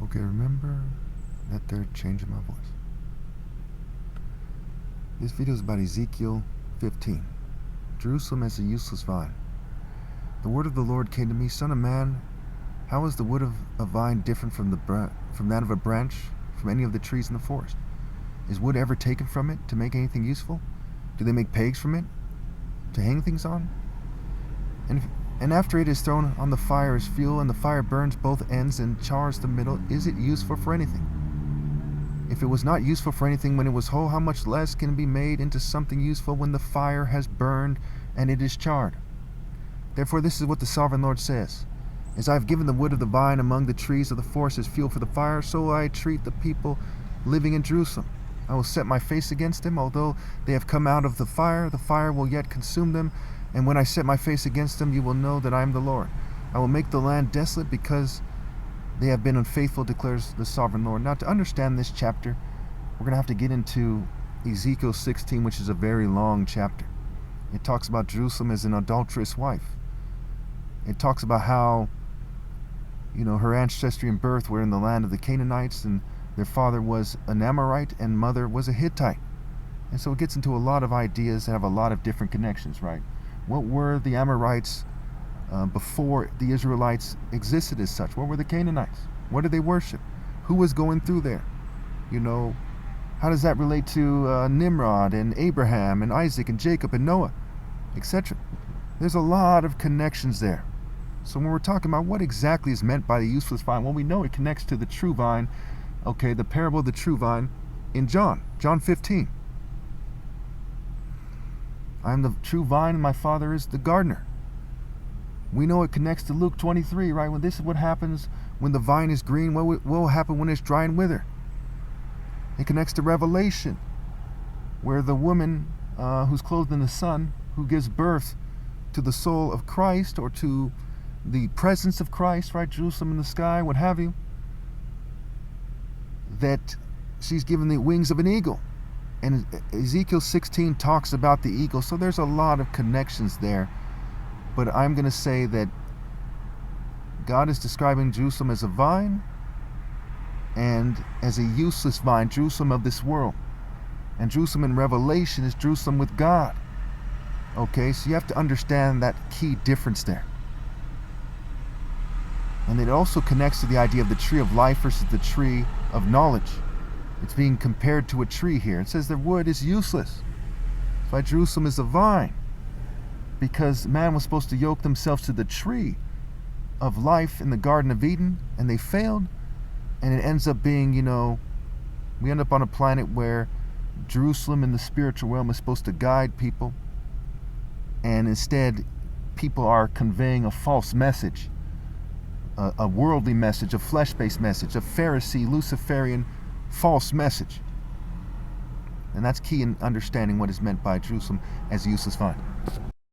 Okay, remember that they're changing my voice. This video is about Ezekiel 15. Jerusalem as a useless vine. The word of the Lord came to me, Son of man, how is the wood of a vine different from that of a branch, from any of the trees in the forest? Is wood ever taken from it to make anything useful? Do they make pegs from it to hang things on? And after it is thrown on the fire as fuel, and the fire burns both ends and chars the middle, is it useful for anything? If it was not useful for anything when it was whole, how much less can it be made into something useful when the fire has burned and it is charred? Therefore this is what the sovereign Lord says. As I have given the wood of the vine among the trees of the forest as fuel for the fire, so will I treat the people living in Jerusalem. I will set my face against them. Although they have come out of the fire will yet consume them. And when I set my face against them, you will know that I am the Lord. I will make the land desolate because they have been unfaithful, declares the sovereign Lord. Now, to understand this chapter, we're going to have to get into Ezekiel 16, which is a very long chapter. It talks about Jerusalem as an adulterous wife. It talks about how, her ancestry and birth were in the land of the Canaanites, and their father was an Amorite and mother was a Hittite. And so it gets into a lot of ideas that have a lot of different connections, right? What were the Amorites before the Israelites existed as such? What were the Canaanites? What did they worship? Who was going through there? How does that relate to Nimrod and Abraham and Isaac and Jacob and Noah, etc.? There's a lot of connections there. So when we're talking about what exactly is meant by the useless vine, well, we know it connects to the true vine, the parable of the true vine in John 15. I am the true vine and my Father is the gardener. We know it connects to Luke 23, right? When this is what happens when the vine is green, what will happen when it's dry and wither? It connects to Revelation, where the woman who's clothed in the sun, who gives birth to the soul of Christ or to the presence of Christ, right? Jerusalem in the sky, what have you, that she's given the wings of an eagle. And Ezekiel 16 talks about the eagle. So there's a lot of connections there. But I'm going to say that God is describing Jerusalem as a vine and as a useless vine, Jerusalem of this world. And Jerusalem in Revelation is Jerusalem with God. Okay, so you have to understand that key difference there. And it also connects to the idea of the tree of life versus the tree of knowledge. It's being compared to a tree here. It says the wood is useless. That's why Jerusalem is a vine. Because man was supposed to yoke themselves to the tree of life in the Garden of Eden, and they failed. And it ends up being, we end up on a planet where Jerusalem in the spiritual realm is supposed to guide people. And instead, people are conveying a false message, a worldly message, a flesh-based message, a Pharisee, Luciferian, false message. And that's key in understanding what is meant by Jerusalem as a useless vine.